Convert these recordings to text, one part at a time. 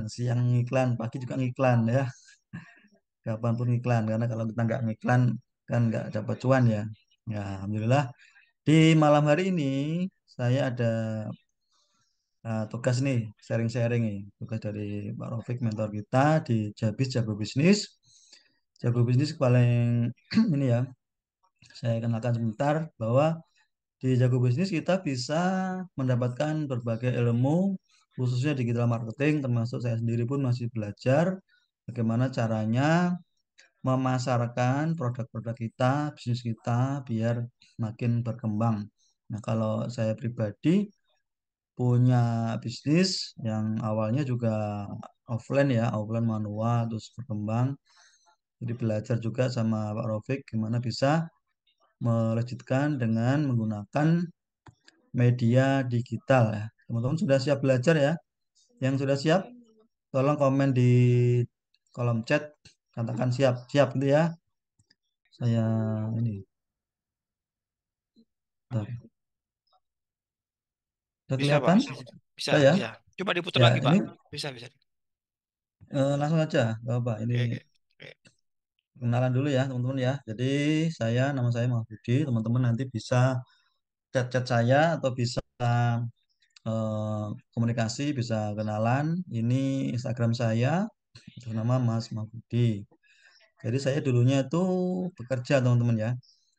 siang ngiklan, pagi juga ngiklan ya, kapanpun ngiklan. Karena kalau kita nggak ngiklan kan nggak dapat cuan ya. Ya, alhamdulillah di malam hari ini saya ada tugas nih, sharing-sharing nih, tugas dari Pak Rafiq mentor kita di Jabis Jago Bisnis. Jago Bisnis paling ini ya, saya kenalkan sebentar bahwa di Jago Bisnis kita bisa mendapatkan berbagai ilmu khususnya digital marketing, termasuk saya sendiri pun masih belajar bagaimana caranya memasarkan produk-produk kita, bisnis kita biar makin berkembang. Nah, kalau saya pribadi punya bisnis yang awalnya juga offline ya, offline manual terus berkembang. Jadi belajar juga sama Pak Rafiq gimana bisa melejitkan dengan menggunakan media digital ya. Teman-teman sudah siap belajar ya? Yang sudah siap, tolong komen di kolom chat, katakan siap, siap gitu ya. Saya ini, bentar. Udah Bisa, Pak. kelihatan? Bisa, Saya bisa. Coba diputar ya lagi, Pak. ini Bisa, bisa. langsung aja, Bapak. Ini Oke, oke. Oke. kenalan dulu ya teman-teman ya. Jadi nama saya Mahfudi. Teman-teman nanti bisa chat-chat saya atau bisa komunikasi, bisa kenalan. Ini Instagram saya, atas nama Mas Mahfudi. Jadi saya dulunya itu bekerja teman-teman ya.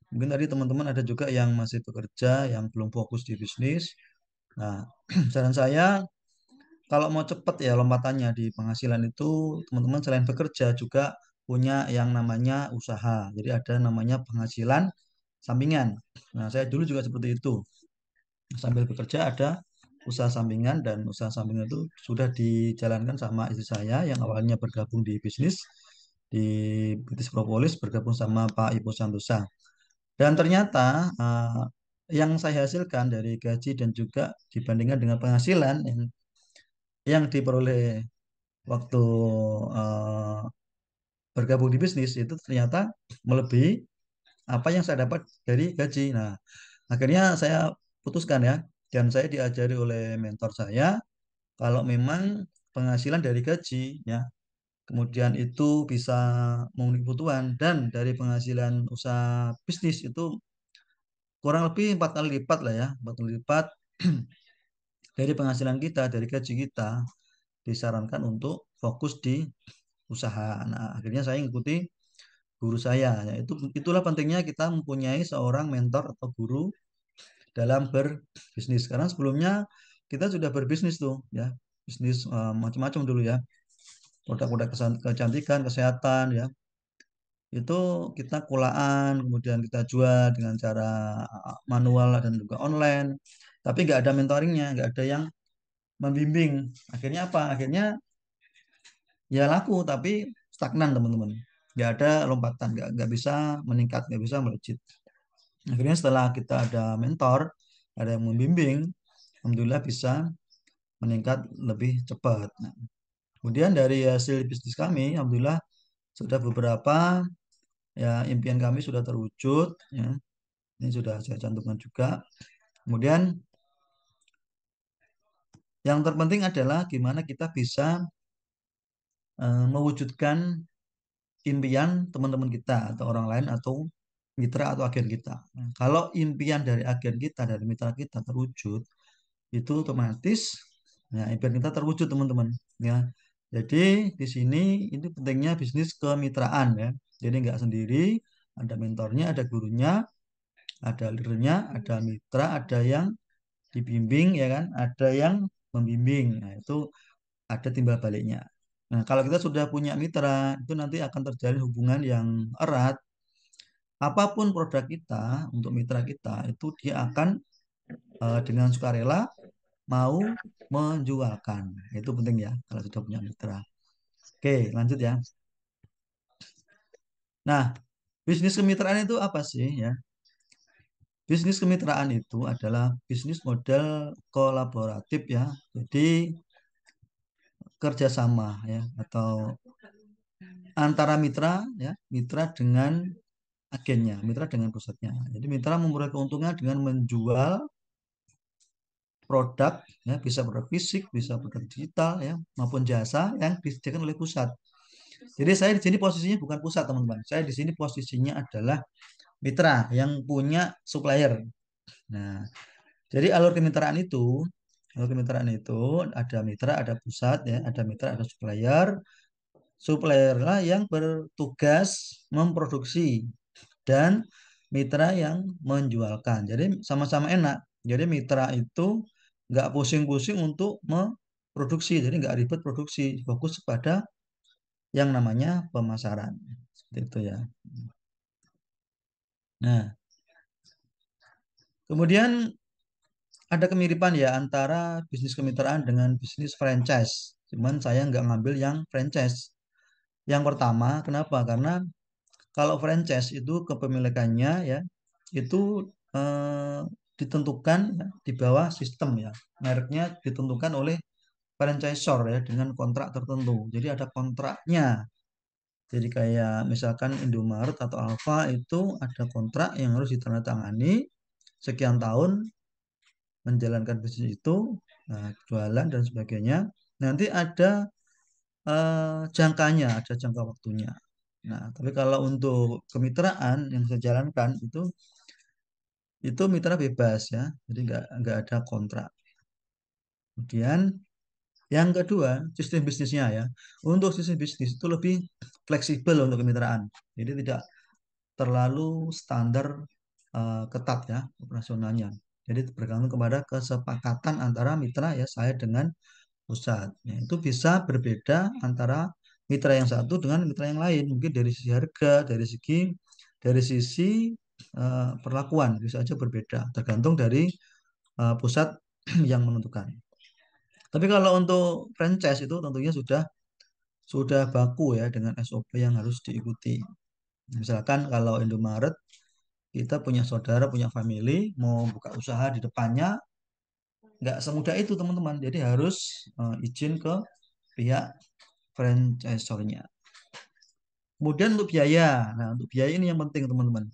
Mungkin tadi teman-teman ada juga yang masih bekerja, yang belum fokus di bisnis. Nah, saran saya kalau mau cepat ya lompatannya di penghasilan itu teman-teman selain bekerja juga punya yang namanya usaha. Jadi ada namanya penghasilan sampingan. Nah, saya dulu juga seperti itu. Sambil bekerja ada usaha sampingan dan usaha sampingan itu sudah dijalankan sama istri saya yang awalnya bergabung di bisnis di Bisnis Propolis bergabung sama Pak Ibu Santosa. Dan ternyata yang saya hasilkan dari gaji dan juga dibandingkan dengan penghasilan yang diperoleh waktu eh, bergabung di bisnis itu ternyata melebihi apa yang saya dapat dari gaji. Nah, akhirnya saya putuskan ya, dan saya diajari oleh mentor saya kalau memang penghasilan dari gaji ya, kemudian itu bisa memenuhi kebutuhan dan dari penghasilan usaha bisnis itu kurang lebih 4 kali lipat lah ya, 4 kali lipat dari penghasilan kita, dari gaji kita disarankan untuk fokus di usaha. Nah, akhirnya saya ikuti guru saya. Ya, itulah pentingnya kita mempunyai seorang mentor atau guru dalam berbisnis. Karena sebelumnya kita sudah berbisnis tuh, ya, bisnis macam-macam dulu ya, produk-produk kecantikan, kesehatan, ya, itu kita kulaan, kemudian kita jual dengan cara manual dan juga online. Tapi nggak ada mentoringnya, nggak ada yang membimbing. Akhirnya apa? Akhirnya ya laku, tapi stagnan teman-teman. Nggak ada lompatan, nggak bisa meningkat, nggak bisa melejit. Akhirnya setelah kita ada mentor, ada yang membimbing, alhamdulillah bisa meningkat lebih cepat. Nah, kemudian dari hasil bisnis kami, alhamdulillah sudah beberapa ya impian kami sudah terwujud. Ya. Ini sudah saya cantumkan juga. Kemudian yang terpenting adalah gimana kita bisa mewujudkan impian teman-teman kita atau orang lain atau mitra atau agen kita. Nah, kalau impian dari agen kita, dari mitra kita terwujud, itu otomatis ya impian kita terwujud teman-teman ya. Jadi di sini ini pentingnya bisnis kemitraan ya. Jadi nggak sendiri, ada mentornya, ada gurunya, ada leadernya, ada mitra, ada yang dibimbing ya kan, ada yang membimbing. Nah, itu ada timbal baliknya. Nah, kalau kita sudah punya mitra, itu nanti akan terjalin hubungan yang erat. Apapun produk kita untuk mitra kita, itu dia akan dengan sukarela mau menjualkan. Itu penting ya kalau sudah punya mitra. Oke, lanjut ya. Nah, bisnis kemitraan itu apa sih ya? Bisnis kemitraan itu adalah bisnis model kolaboratif ya. Jadi kerjasama ya atau antara mitra ya, mitra dengan agennya, mitra dengan pusatnya. Jadi mitra memperoleh keuntungan dengan menjual produk, ya, bisa produk fisik, bisa produk digital, ya, maupun jasa yang disediakan oleh pusat. Jadi saya di sini posisinya bukan pusat, teman-teman. Saya di sini posisinya adalah mitra yang punya supplier. Nah, jadi alur kemitraan itu ada mitra, ada pusat, ya, ada mitra, ada supplier. Supplier lah yang bertugas memproduksi dan mitra yang menjualkan. Jadi sama-sama enak. Jadi mitra itu nggak pusing-pusing untuk memproduksi, jadi nggak ribet produksi, fokus pada yang namanya pemasaran. Seperti itu ya. Nah, kemudian ada kemiripan ya antara bisnis kemitraan dengan bisnis franchise. Cuman saya nggak ngambil yang franchise. Yang pertama, kenapa? Karena kalau franchise itu kepemilikannya ya itu eh, ditentukan ya, di bawah sistem ya. Mereknya ditentukan oleh franchisor ya dengan kontrak tertentu. Jadi ada kontraknya. Jadi kayak misalkan Indomaret atau Alfa itu ada kontrak yang harus ditandatangani sekian tahun menjalankan bisnis itu, nah, jualan dan sebagainya. Nanti ada jangkanya, ada jangka waktunya. Nah, tapi kalau untuk kemitraan yang saya jalankan itu mitra bebas ya, jadi nggak ada kontrak. Kemudian yang kedua, sistem bisnisnya ya. Untuk sistem bisnis itu lebih fleksibel untuk kemitraan. Jadi tidak terlalu standar ketat ya operasionalnya. Jadi bergantung kepada kesepakatan antara mitra ya saya dengan pusat. Ya, itu bisa berbeda antara mitra yang satu dengan mitra yang lain. Mungkin dari sisi harga, dari sisi perlakuan bisa saja berbeda, tergantung dari pusat yang menentukan. Tapi kalau untuk franchise itu tentunya sudah baku ya dengan SOP yang harus diikuti. Misalkan kalau Indomaret kita punya saudara, punya family, mau buka usaha di depannya, nggak semudah itu teman-teman. Jadi harus izin ke pihak franchisornya. Kemudian untuk biaya. Nah, untuk biaya ini yang penting teman-teman.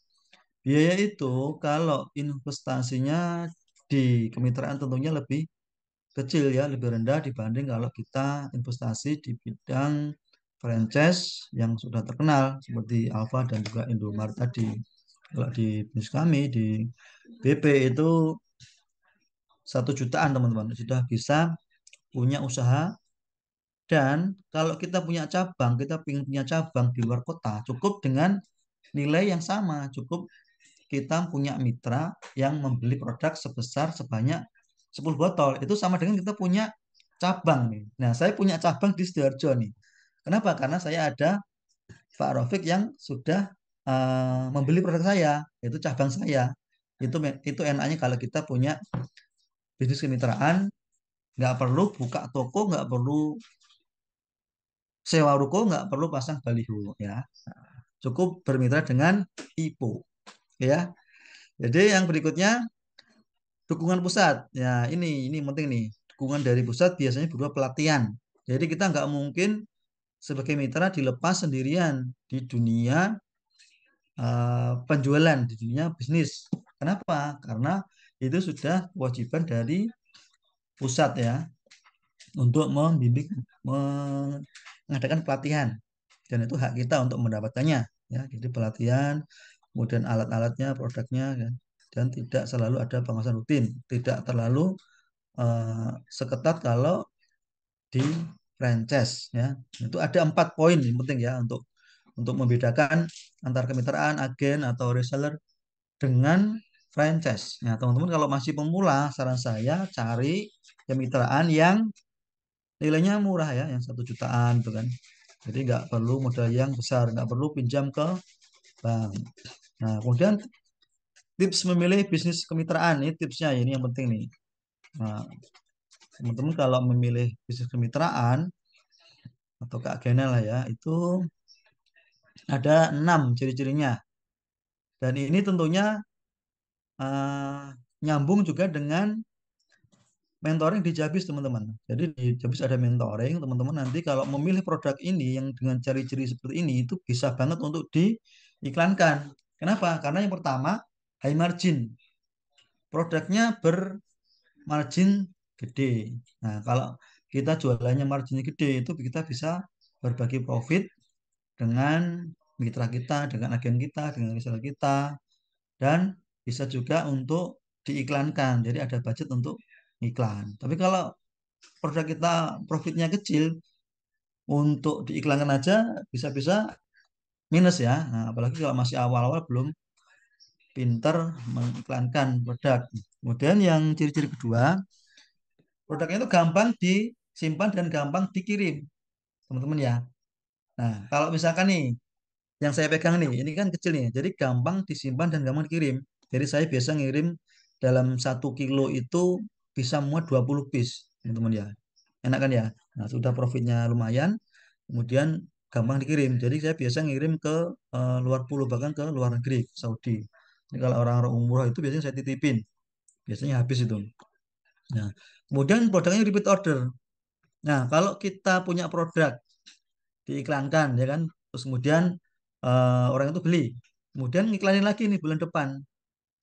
Biaya itu kalau investasinya di kemitraan tentunya lebih kecil ya, lebih rendah dibanding kalau kita investasi di bidang franchise yang sudah terkenal seperti Alfa dan juga Indomaret tadi. Kalau di bisnis kami di BP itu 1 jutaan teman-teman sudah bisa punya usaha. Dan kalau kita punya cabang, kita ingin punya cabang di luar kota, cukup dengan nilai yang sama, cukup kita punya mitra yang membeli produk sebanyak 10 botol. Itu sama dengan kita punya cabang nih. Nah, saya punya cabang di Sidoarjo nih. Kenapa? Karena saya ada Pak Rofik yang sudah membeli produk saya, itu cabang saya. Itu enaknya kalau kita punya bisnis kemitraan, nggak perlu buka toko, nggak perlu sewa ruko, nggak perlu pasang baliho ya. Cukup bermitra dengan IPO ya. Jadi yang berikutnya dukungan pusat. Ya, ini penting nih. Dukungan dari pusat biasanya berupa pelatihan. Jadi kita nggak mungkin sebagai mitra dilepas sendirian di dunia penjualan, di dunia bisnis. Kenapa? Karena itu sudah kewajiban dari pusat ya untuk membimbing, mengadakan pelatihan. Dan itu hak kita untuk mendapatkannya. Ya, jadi pelatihan, kemudian alat-alatnya, produknya, kan. Dan tidak selalu ada pengawasan rutin, tidak terlalu seketat kalau di franchise ya. Itu ada 4 poin yang penting ya untuk membedakan antara kemitraan, agen atau reseller dengan franchise. Nah, teman-teman kalau masih pemula, saran saya cari kemitraan yang nilainya murah ya, yang 1 jutaan itu kan. Jadi nggak perlu modal yang besar, nggak perlu pinjam ke bank. Nah, kemudian tips memilih bisnis kemitraan ini tipsnya ini yang penting nih. Nah, teman-teman kalau memilih bisnis kemitraan atau keagenan lah ya, itu ada 6 ciri-cirinya. Dan ini tentunya eh, nyambung juga dengan mentoring di Jabis teman-teman. Jadi di Jabis ada mentoring, teman-teman nanti kalau memilih produk ini yang dengan ciri-ciri seperti ini itu bisa banget untuk diiklankan. Kenapa? Karena yang pertama high margin. Produknya margin gede. Nah, kalau kita jualannya marginnya gede itu kita bisa berbagi profit dengan mitra kita, dengan agen kita, dengan reseller kita, dan bisa juga untuk diiklankan. Jadi ada budget untuk iklan. Tapi kalau produk kita profitnya kecil, untuk diiklankan aja bisa-bisa minus ya. Nah, apalagi kalau masih awal-awal belum pinter mengiklankan produk. Kemudian yang ciri-ciri kedua, produknya itu gampang disimpan dan gampang dikirim, teman-teman ya. Nah, kalau misalkan nih, yang saya pegang nih, ini kan kecil nih, jadi gampang disimpan dan gampang dikirim. Jadi saya biasa ngirim dalam 1 kilo itu bisa muat 20 piece, teman-teman ya. Enak kan ya? Nah, sudah profitnya lumayan, kemudian gampang dikirim. Jadi saya biasa ngirim ke luar pulau, bahkan ke luar negeri, Saudi. Ini kalau orang-orang umroh itu biasanya saya titipin, biasanya habis itu. Nah, kemudian produknya repeat order. Nah, kalau kita punya produk diiklankan ya kan, terus kemudian orang itu beli, kemudian ngiklanin lagi nih bulan depan.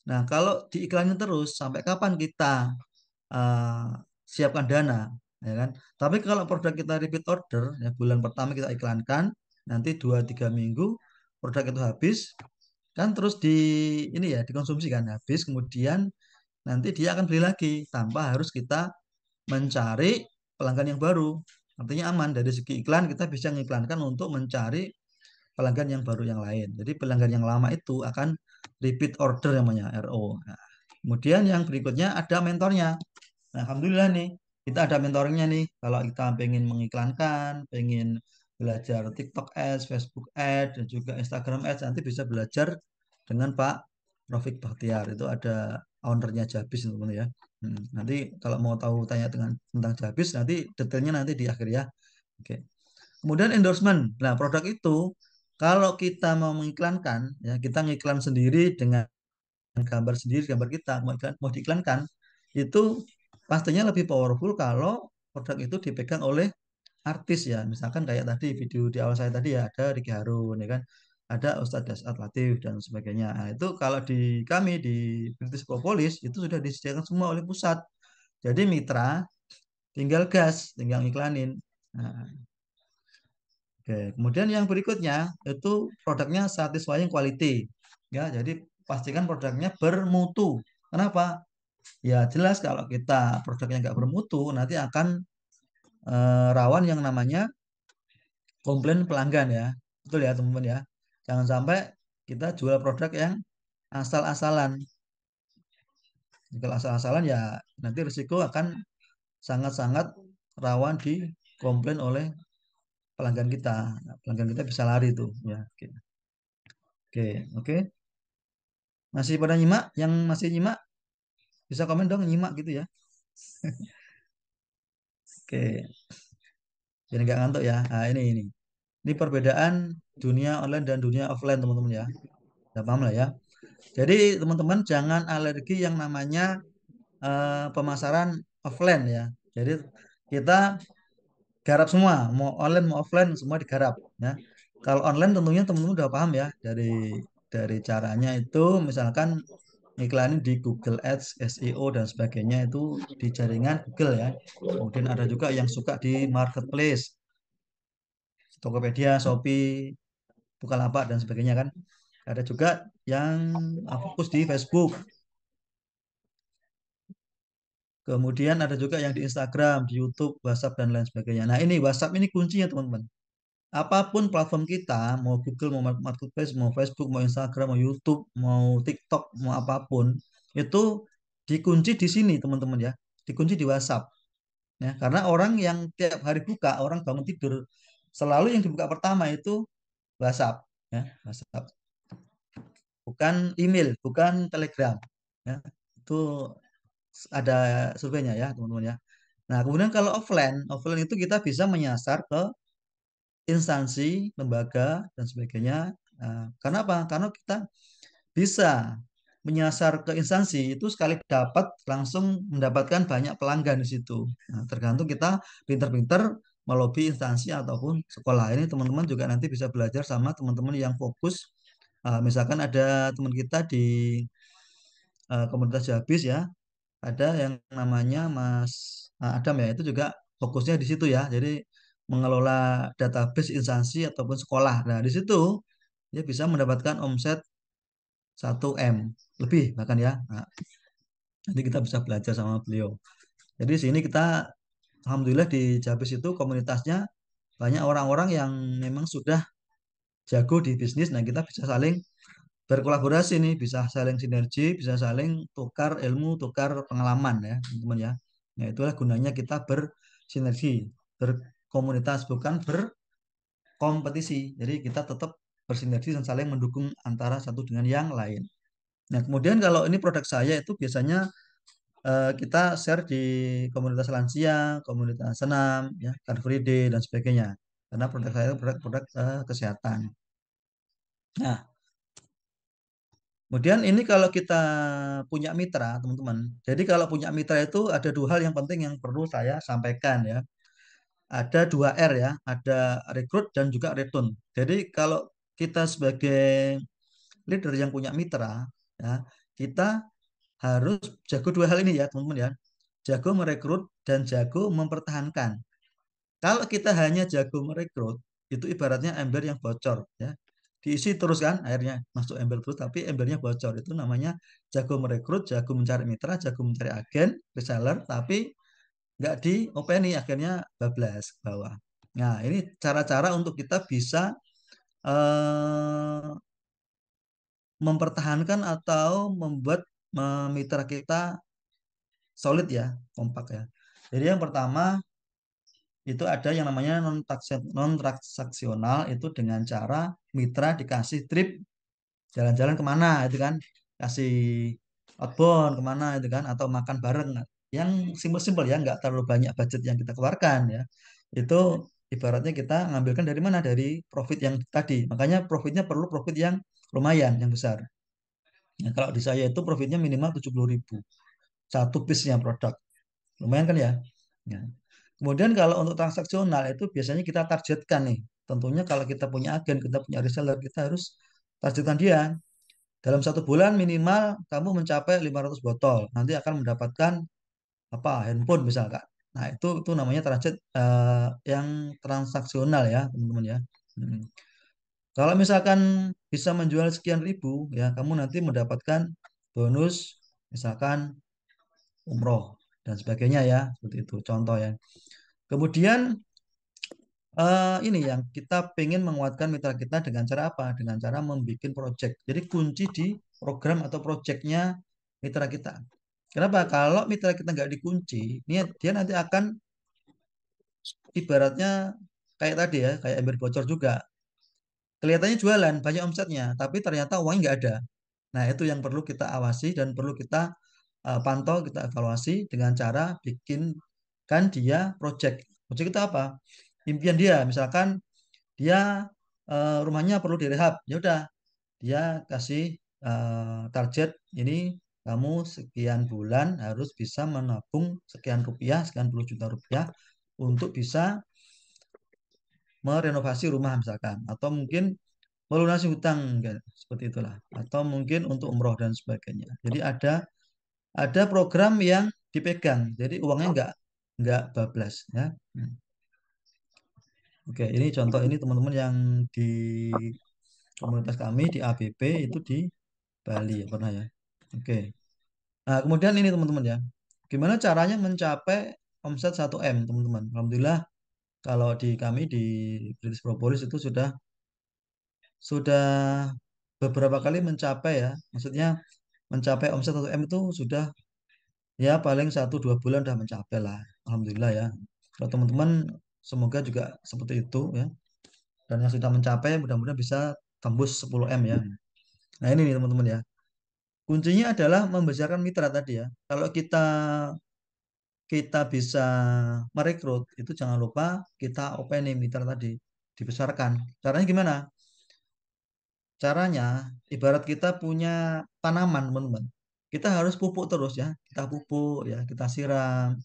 Nah, kalau diiklanin terus sampai kapan kita eh, siapkan dana, ya kan? Tapi kalau produk kita repeat order, ya bulan pertama kita iklankan, nanti 2 3 minggu produk itu habis, kan terus ini ya dikonsumsi kan habis, kemudian nanti dia akan beli lagi tanpa harus kita mencari pelanggan yang baru. Artinya aman dari segi iklan kita bisa mengiklankan untuk mencari pelanggan yang baru yang lain. Jadi pelanggan yang lama itu akan repeat order namanya RO. Nah, kemudian yang berikutnya ada mentornya. Nah, alhamdulillah nih kita ada mentornya nih. Kalau kita pengen mengiklankan, pengen belajar TikTok Ads, Facebook Ads, dan juga Instagram Ads, nanti bisa belajar dengan Pak Rafiq Bahtiar. Itu ada ownernya Jabis teman-teman ya. Nanti kalau mau tahu tanya tentang Jabis, nanti detailnya nanti di akhir ya. Oke. Kemudian endorsement. Nah, produk itu kalau kita mau mengiklankan, ya kita ngiklan sendiri dengan gambar sendiri, gambar kita mau diiklankan, itu pastinya lebih powerful kalau produk itu dipegang oleh artis ya. Misalkan kayak tadi video di awal saya tadi ya ada Ricky Harun ya kan, ada Ustadz Dasat Latif dan sebagainya. Nah, itu kalau di kami di British Propolis itu sudah disediakan semua oleh pusat. Jadi mitra tinggal gas, tinggal iklanin. Nah, oke, kemudian yang berikutnya itu produknya satisfying quality. Ya, jadi pastikan produknya bermutu. Kenapa? Ya jelas kalau kita produknya nggak bermutu, nanti akan rawan yang namanya komplain pelanggan ya. Betul ya teman-teman ya. Jangan sampai kita jual produk yang asal-asalan. Kalau asal-asalan ya nanti risiko akan sangat-sangat rawan di komplain oleh pelanggan kita. Nah, pelanggan kita bisa lari tuh ya. Oke, oke, oke. Masih pada nyimak? Yang masih nyimak bisa komen dong nyimak gitu ya. Oke, jadi nggak ngantuk ya. Nah, ini. Ini perbedaan dunia online dan dunia offline teman-teman ya. Udah paham lah ya. Jadi teman-teman jangan alergi yang namanya pemasaran offline ya. Jadi kita garap semua, mau online mau offline semua digarap ya. Kalau online tentunya teman-teman udah paham ya dari caranya itu misalkan iklanin di Google Ads, SEO dan sebagainya itu di jaringan Google ya. Kemudian ada juga yang suka di marketplace, Tokopedia, Shopee, Bukalapak dan sebagainya kan. Ada juga yang fokus di Facebook. Kemudian ada juga yang di Instagram, di YouTube, WhatsApp dan lain sebagainya. Nah, ini WhatsApp ini kuncinya teman-teman. Apapun platform kita, mau Google, mau Marketplace, mau Facebook, mau Instagram, mau YouTube, mau TikTok, mau apapun, itu dikunci di sini teman-teman ya. Dikunci di WhatsApp. Ya, karena orang yang tiap hari buka, orang bangun tidur, selalu yang dibuka pertama itu WhatsApp. Ya, WhatsApp. Bukan email, bukan Telegram. Ya, itu ada surveinya ya teman-teman ya. Nah, kemudian kalau offline itu kita bisa menyasar ke instansi, lembaga, dan sebagainya. Nah, karena apa? Karena kita bisa menyasar ke instansi itu sekali dapat langsung mendapatkan banyak pelanggan di situ. Nah, tergantung kita pinter-pinter melobi instansi ataupun sekolah. Ini teman-teman juga nanti bisa belajar sama teman-teman yang fokus. Misalkan ada teman kita di komunitas Jabis ya, ada yang namanya Mas Adam ya, itu juga fokusnya di situ ya. Jadi mengelola database instansi ataupun sekolah. Nah, di situ dia bisa mendapatkan omset 1 M lebih bahkan ya. Nah, nanti kita bisa belajar sama beliau. Jadi sini kita alhamdulillah di Jabis itu komunitasnya banyak orang-orang yang memang sudah jago di bisnis. Nah, kita bisa saling berkolaborasi nih, bisa saling sinergi, bisa saling tukar ilmu, tukar pengalaman ya, teman-teman ya. Nah, itulah gunanya kita bersinergi, berkomunitas, bukan berkompetisi. Jadi kita tetap bersinergi dan saling mendukung antara satu dengan yang lain. Nah, kemudian kalau ini produk saya itu biasanya kita share di komunitas lansia, komunitas senam, ya, Car Free Day dan sebagainya. Karena produk saya itu produk-produk kesehatan. Nah, kemudian ini kalau kita punya mitra, teman-teman. Jadi kalau punya mitra itu ada dua hal yang penting yang perlu saya sampaikan ya. Ada dua R ya, ada rekrut dan juga retun. Jadi kalau kita sebagai leader yang punya mitra, ya, kita harus jago dua hal ini ya, teman-teman ya. Jago merekrut dan jago mempertahankan. Kalau kita hanya jago merekrut, itu ibaratnya ember yang bocor ya. Diisi terus kan, akhirnya masuk ember terus, tapi embernya bocor. Itu namanya jago merekrut, jago mencari mitra, jago mencari agen, reseller, tapi nggak diopeni, akhirnya bablas ke bawah. Nah, ini cara-cara untuk kita bisa eh, mempertahankan atau membuat mitra kita solid ya, kompak ya. Jadi yang pertama itu ada yang namanya non transaksional itu dengan cara mitra dikasih trip jalan-jalan kemana itu kan, kasih outbound kemana itu kan, atau makan bareng yang simpel-simpel ya, nggak terlalu banyak budget yang kita keluarkan ya. Itu ibaratnya kita ngambilkan dari mana, dari profit yang tadi, makanya profitnya perlu profit yang lumayan yang besar. Nah, kalau di saya itu profitnya minimal 70.000 satu piece-nya produk, lumayan kan ya. Ya. Kemudian kalau untuk transaksional itu biasanya kita targetkan nih. Tentunya kalau kita punya agen, kita punya reseller, kita harus targetkan dia. Dalam 1 bulan minimal kamu mencapai 500 botol. Nanti akan mendapatkan apa? Handphone misalkan. Nah, itu namanya target yang transaksional ya, teman-teman ya. Hmm. Kalau misalkan bisa menjual sekian ribu, ya kamu nanti mendapatkan bonus misalkan umroh dan sebagainya ya, seperti itu contoh ya. Kemudian ini yang kita pengen menguatkan mitra kita dengan cara apa? Dengan cara membuat project. Jadi kunci di program atau projectnya mitra kita. Kenapa? Kalau mitra kita nggak dikunci, dia nanti akan ibaratnya kayak tadi ya, kayak ember bocor juga. Kelihatannya jualan, banyak omsetnya, tapi ternyata uangnya nggak ada. Nah, itu yang perlu kita awasi dan perlu kita pantau, kita evaluasi dengan cara bikinkan dia project. Project kita apa? Impian dia, misalkan dia rumahnya perlu direhab, ya udah dia kasih target ini, kamu sekian bulan harus bisa menabung sekian rupiah, sekian puluh juta rupiah untuk bisa merenovasi rumah misalkan, atau mungkin melunasi hutang kayak seperti itulah, atau mungkin untuk umroh dan sebagainya. Jadi ada program yang dipegang, jadi uangnya nggak bablas ya. Oke, ini contoh ini teman-teman yang di komunitas kami di ABP itu di Bali ya pernah ya. Oke. Nah, kemudian ini teman-teman ya. Gimana caranya mencapai omset 1 M, teman-teman? Alhamdulillah kalau di kami di British Propolis itu sudah beberapa kali mencapai ya. Maksudnya mencapai omset 1 M itu sudah ya paling 1 2 bulan udah mencapai lah. Alhamdulillah ya. Kalau teman-teman semoga juga seperti itu ya. Dan yang sudah mencapai mudah-mudahan bisa tembus 10 M ya. Nah, ini nih teman-teman ya. Kuncinya adalah membesarkan mitra tadi ya. Kalau kita kita bisa merekrut, itu jangan lupa kita opening mitra tadi, dibesarkan. Caranya gimana? Caranya, ibarat kita punya tanaman, teman-teman. Kita harus pupuk terus ya. Kita pupuk ya, kita siram,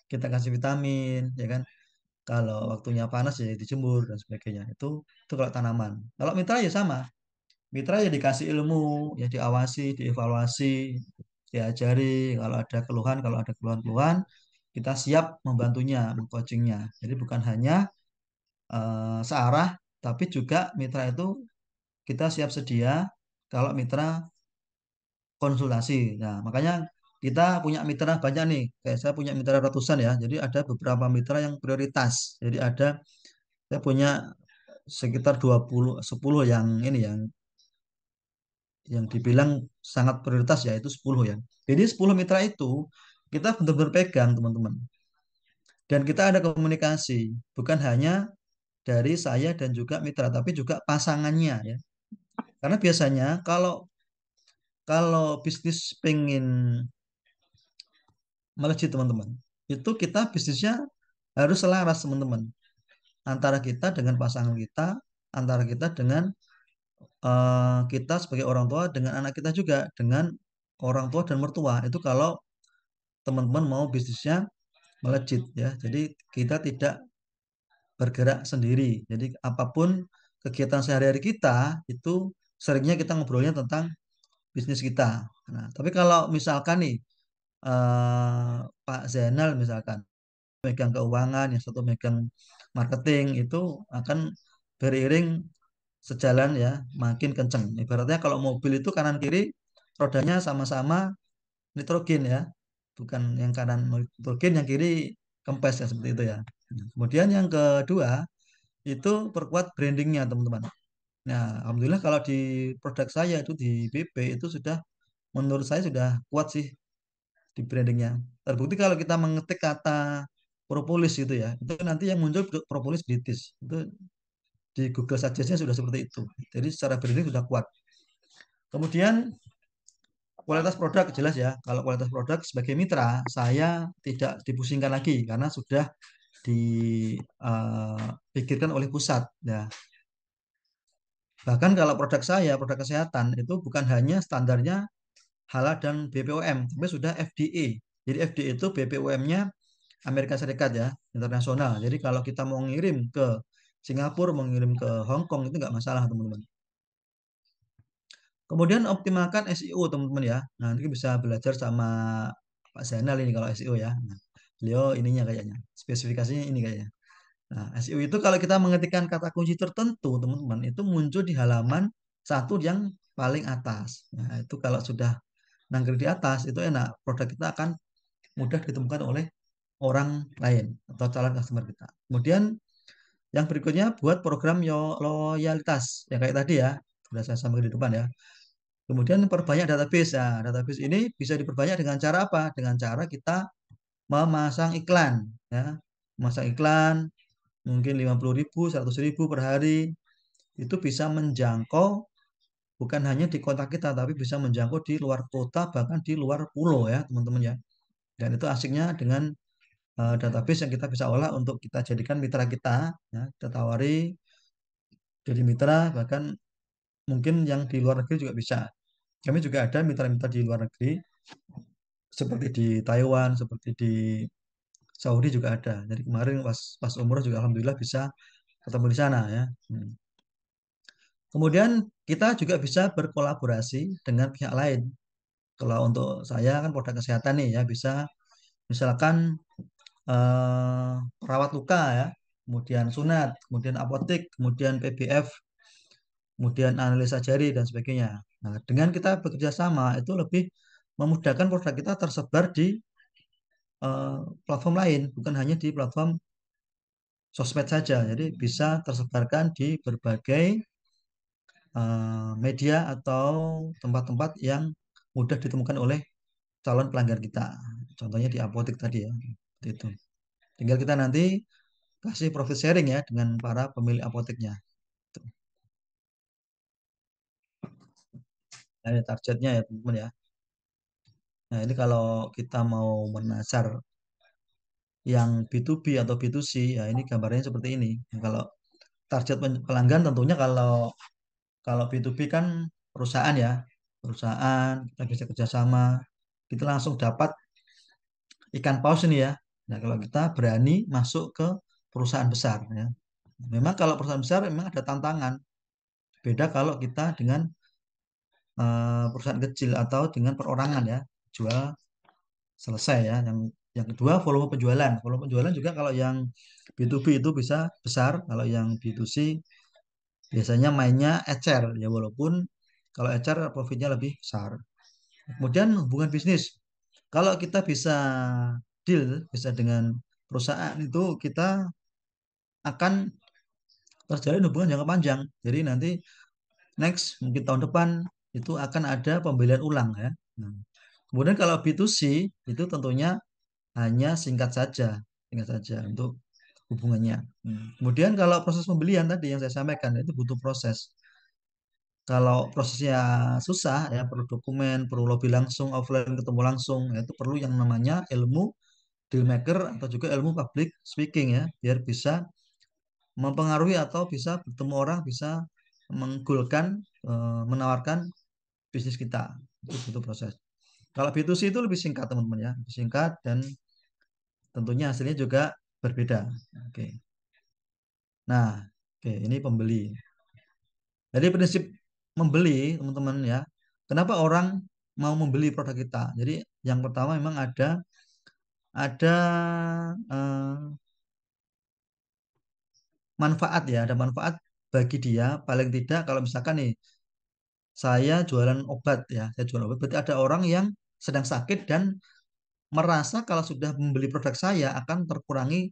kita kasih vitamin, ya kan. Kalau waktunya panas ya dijemur dan sebagainya. Itu kalau tanaman. Kalau mitra ya sama. Mitra ya dikasih ilmu, ya diawasi, dievaluasi. diajari kalau ada keluhan-keluhan, kita siap membantunya, mengcoachingnya. Jadi bukan hanya searah, tapi juga mitra itu kita siap sedia kalau mitra konsultasi. Nah, makanya kita punya mitra banyak nih. Kayak saya punya mitra ratusan ya. Jadi ada beberapa mitra yang prioritas. Jadi saya punya sekitar 10 yang ini yang dibilang sangat prioritas yaitu 10 ya. Jadi 10 mitra itu kita benar-benar pegang teman-teman. Dan kita ada komunikasi, bukan hanya dari saya dan juga mitra, tapi juga pasangannya ya. Karena biasanya kalau kalau bisnis pengen melejit teman-teman, itu kita bisnisnya harus selaras teman-teman. Antara kita dengan pasangan kita, antara kita dengan kita sebagai orang tua dengan anak kita juga, dengan orang tua dan mertua. Itu kalau teman-teman mau bisnisnya melejit ya. Jadi kita tidak bergerak sendiri. Jadi apapun kegiatan sehari-hari kita itu seringnya kita ngobrolnya tentang bisnis kita. Nah, tapi kalau misalkan nih Pak Zainal misalkan megang keuangan, yang satu megang marketing itu akan beriring sejalan ya, makin kenceng. Ibaratnya kalau mobil itu kanan kiri rodanya sama-sama nitrogen ya, bukan yang kanan nitrogen, yang kiri kempes ya seperti itu ya. Nah, kemudian yang kedua itu perkuat brandingnya teman-teman. Nah, alhamdulillah kalau di produk saya itu di BP itu sudah menurut saya sudah kuat sih di brandingnya. Terbukti kalau kita mengetik kata propolis itu ya, itu nanti yang muncul propolis British itu di Google saja sudah seperti itu. Jadi secara branding sudah kuat. Kemudian kualitas produk jelas ya. Kalau kualitas produk sebagai mitra, saya tidak dipusingkan lagi karena sudah dipikirkan oleh pusat. Ya, bahkan kalau produk saya, produk kesehatan itu bukan hanya standarnya halal dan BPOM, tapi sudah FDA. Jadi FDA itu BPOM-nya Amerika Serikat ya, internasional. Jadi kalau kita mau ngirim ke Singapura, mau ngirim ke Hong Kong itu nggak masalah teman-teman. Kemudian optimalkan SEO teman-teman ya. Nah, nanti bisa belajar sama Pak Zainal ini kalau SEO ya. Nah, beliau ininya kayaknya, spesifikasinya ini kayaknya. Nah, SEO itu kalau kita mengetikkan kata kunci tertentu, teman-teman, itu muncul di halaman satu yang paling atas. Nah, itu kalau sudah nangkring di atas, itu enak. Produk kita akan mudah ditemukan oleh orang lain atau calon customer kita. Kemudian yang berikutnya buat program loyalitas. Yang kayak tadi ya, sudah saya sampaikan di depan ya. Kemudian perbanyak database. Nah, database ini bisa diperbanyak dengan cara apa? Dengan cara kita memasang iklan ya. Memasang iklan mungkin 50.000, 100.000 per hari itu bisa menjangkau bukan hanya di kota kita tapi bisa menjangkau di luar kota bahkan di luar pulau ya teman-teman ya. Dan itu asiknya dengan database yang kita bisa olah untuk kita jadikan mitra kita ya. Kita tawari jadi mitra bahkan mungkin yang di luar negeri juga bisa. Kami juga ada mitra-mitra di luar negeri seperti di Taiwan, seperti di Saudi juga ada. Jadi kemarin pas pas umroh juga alhamdulillah bisa ketemu di sana ya. Kemudian kita juga bisa berkolaborasi dengan pihak lain. Kalau untuk saya kan produk kesehatan nih ya bisa misalkan perawat luka ya, kemudian sunat, kemudian apotek, kemudian PBF, kemudian analisa jari dan sebagainya. Nah, dengan kita bekerja sama itu lebih memudahkan produk kita tersebar di eh, platform lain, bukan hanya di platform sosmed saja. Jadi bisa tersebarkan di berbagai media atau tempat-tempat yang mudah ditemukan oleh calon pelanggan kita. Contohnya di apotek tadi ya. Seperti itu. Tinggal kita nanti kasih profit sharing ya dengan para pemilik apoteknya. Tuh. Nah, ini targetnya ya teman-teman ya. Nah, ini kalau kita mau menasar yang B2B atau B2C, ya ini gambarnya seperti ini. Nah, kalau target pelanggan tentunya kalau kalau B2B kan perusahaan ya, perusahaan kita bisa kerjasama, kita langsung dapat ikan paus ini ya. Nah, kalau kita berani masuk ke perusahaan besar ya. Memang kalau perusahaan besar memang ada tantangan. Beda kalau kita dengan perusahaan kecil atau dengan perorangan ya. jual selesai ya. Yang kedua volume penjualan. Volume penjualan juga kalau yang B2B itu bisa besar, kalau yang B2C biasanya mainnya ecer ya, walaupun kalau ecer profitnya lebih besar. Kemudian hubungan bisnis. Kalau kita bisa deal, bisa dengan perusahaan itu kita akan terjalin hubungan jangka panjang. Jadi nanti next mungkin tahun depan itu akan ada pembelian ulang ya. Nah, kemudian kalau B2C itu tentunya hanya singkat saja untuk hubungannya. Kemudian kalau proses pembelian tadi yang saya sampaikan itu butuh proses. Kalau prosesnya susah ya, perlu dokumen, perlu lobby langsung, offline ketemu langsung, ya, itu perlu yang namanya ilmu deal maker atau juga ilmu public speaking ya, biar bisa mempengaruhi atau bisa bertemu orang, bisa menggolkan, menawarkan bisnis kita. Itu butuh proses. Kalau B2C itu lebih singkat teman-teman ya, lebih singkat dan tentunya hasilnya juga berbeda. Oke. Nah, oke, ini pembeli. Jadi prinsip membeli teman-teman ya. Kenapa orang mau membeli produk kita? Jadi yang pertama memang ada manfaat ya, ada manfaat bagi dia. Paling tidak kalau misalkan nih saya jualan obat ya, saya jualan obat, berarti ada orang yang sedang sakit dan merasa kalau sudah membeli produk saya akan terkurangi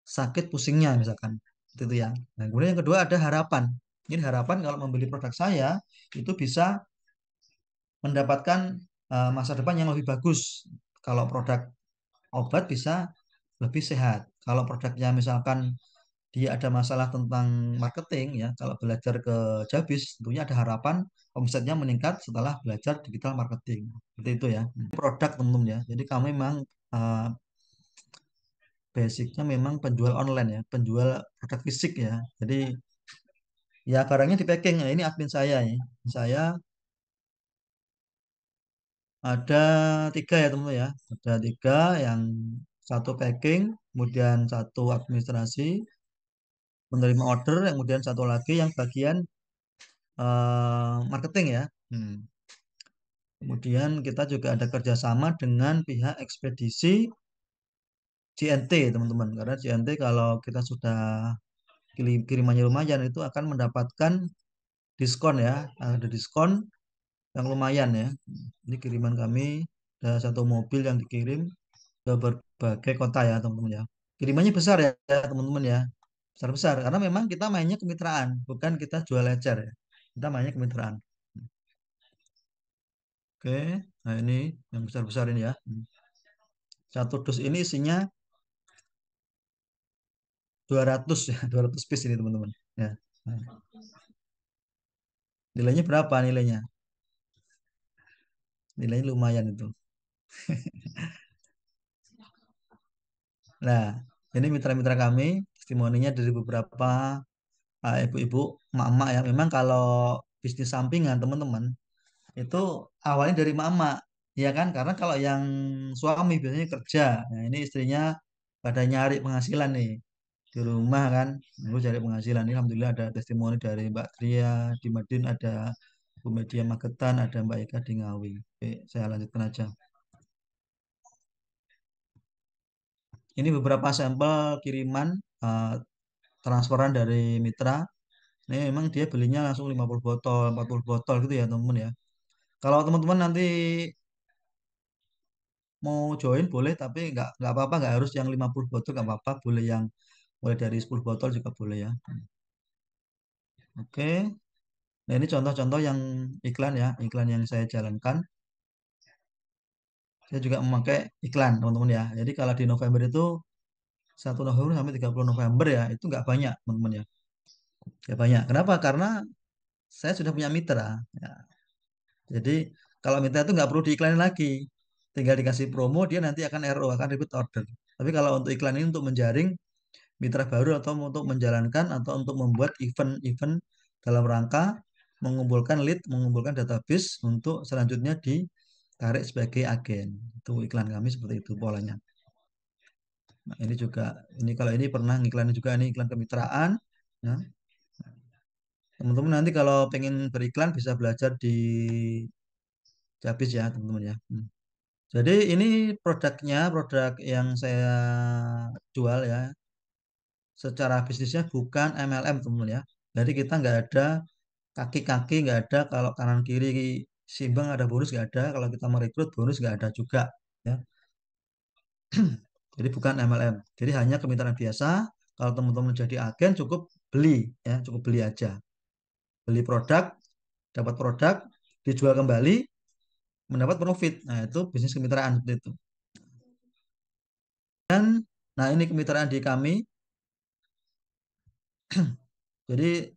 sakit pusingnya misalkan. Itu ya. Nah, kemudian yang kedua ada harapan. Ini harapan kalau membeli produk saya itu bisa mendapatkan masa depan yang lebih bagus. Kalau produk obat bisa lebih sehat. Kalau produknya misalkan dia ada masalah tentang marketing ya, kalau belajar ke Jabis tentunya ada harapan omsetnya meningkat setelah belajar digital marketing. Seperti itu ya. Produk teman-teman ya. Jadi kami memang uh, basicnya memang penjual online ya, penjual produk fisik ya. Jadi ya barangnya di packing. Nah, ini admin saya ya. Saya ada tiga ya teman ya. Ada tiga, yang satu packing, kemudian satu administrasi, menerima order, yang kemudian satu lagi yang bagian marketing ya. Kemudian kita juga ada kerjasama dengan pihak ekspedisi JNT teman-teman. Karena JNT kalau kita sudah kirimannya lumayan itu akan mendapatkan diskon ya. Ada diskon yang lumayan ya. Ini kiriman kami ada satu mobil yang dikirim ke berbagai kota ya teman-teman ya. Kirimannya besar ya teman-teman ya. Besar-besar karena memang kita mainnya kemitraan, bukan kita jual ecer ya. Kita mainnya kemitraan. Oke, nah ini yang besar-besar ini ya. Satu dus ini isinya 200 ya, 200 piece ini teman-teman. Ya. Nah, nilainya berapa nilainya? Nilainya lumayan itu. Nah, ini mitra-mitra kami, testimoninya dari beberapa ibu-ibu, emak-emak ya. Memang kalau bisnis sampingan teman-teman, itu awalnya dari emak-emak. Ya kan? Karena kalau yang suami biasanya kerja. Nah, ini istrinya pada nyari penghasilan nih di rumah kan. Aku cari penghasilan. Ini alhamdulillah ada testimoni dari Mbak Tria di Madin, ada Bu Media Magetan, ada Mbak Eka di Ngawi. Oke, saya lanjutkan aja. Ini beberapa sampel kiriman eh, transferan dari mitra. Ini memang dia belinya langsung 50 botol, 40 botol gitu ya teman-teman ya. Kalau teman-teman nanti mau join boleh, tapi nggak apa-apa, nggak harus yang 50 botol, nggak apa-apa, boleh yang mulai dari 10 botol juga boleh ya. Oke. Nah, ini contoh-contoh yang iklan ya, iklan yang saya jalankan. Saya juga memakai iklan, teman-teman ya. Jadi kalau di November itu 1 November sampai 30 November ya, itu nggak banyak, teman-teman ya. Nggak banyak. Kenapa? Karena saya sudah punya mitra. Ya. Jadi kalau mitra itu nggak perlu diiklanin lagi. Tinggal dikasih promo, dia nanti akan RO, akan repeat order. Tapi kalau untuk iklan ini untuk menjaring mitra baru atau untuk menjalankan atau untuk membuat event-event dalam rangka mengumpulkan lead, mengumpulkan database untuk selanjutnya ditarik sebagai agen. Itu iklan kami seperti itu polanya. Nah, ini juga ini kalau ini pernah ngiklan juga ini iklan kemitraan. Nah, teman-teman nanti kalau pengen beriklan bisa belajar di Jabis ya teman-teman ya. Jadi ini produknya, produk yang saya jual ya, secara bisnisnya bukan MLM teman-teman ya. Jadi kita nggak ada kaki-kaki, nggak ada kalau kanan kiri seimbang ada bonus nggak ada, kalau kita merekrut bonus nggak ada juga ya. Jadi bukan MLM. Jadi hanya kemitraan biasa. Kalau teman-teman jadi agen cukup beli ya, cukup beli aja. Beli produk, dapat produk, dijual kembali, mendapat profit. Nah, itu bisnis kemitraan seperti itu. Dan nah ini kemitraan di kami. Jadi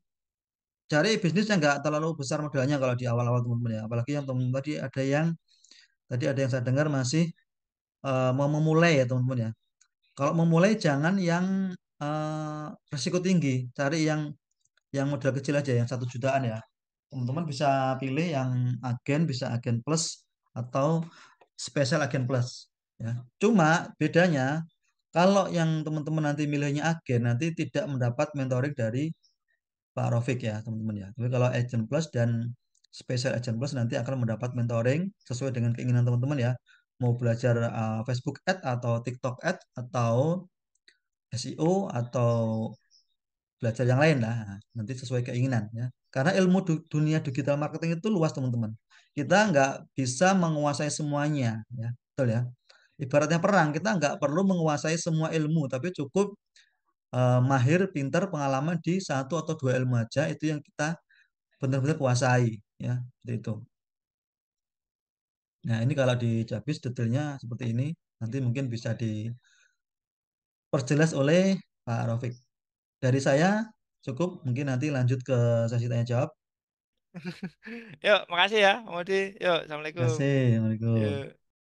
cari bisnis yang nggak terlalu besar modalnya kalau di awal-awal teman-teman ya. Apalagi yang teman tadi ada yang saya dengar masih mau memulai ya teman-teman ya. Kalau memulai jangan yang resiko tinggi, cari yang modal kecil aja yang 1 jutaan ya. Teman-teman bisa pilih yang agen, bisa agen plus atau spesial agen plus ya. Cuma bedanya kalau yang teman-teman nanti milihnya agen nanti tidak mendapat mentoring dari Pak Rofik ya teman-teman ya. Tapi kalau agent plus dan special agent plus nanti akan mendapat mentoring sesuai dengan keinginan teman-teman ya. Mau belajar Facebook Ad atau TikTok Ad atau SEO atau belajar yang lain lah. Nah, nanti sesuai keinginan ya. Karena ilmu dunia digital marketing itu luas teman-teman. Kita nggak bisa menguasai semuanya ya. Betul ya. Ibaratnya perang, kita nggak perlu menguasai semua ilmu, tapi cukup mahir, pinter, pengalaman di 1 atau 2 ilmu aja itu yang kita benar-benar kuasai ya seperti itu. Nah ini kalau di Jabis detailnya seperti ini nanti mungkin bisa diperjelas oleh Pak Rafiq. Dari saya cukup mungkin nanti lanjut ke sesi tanya jawab. Yuk, makasih ya, Modi. Yuk, Terima assalamualaikum. kasih. Assalamualaikum. Yuk.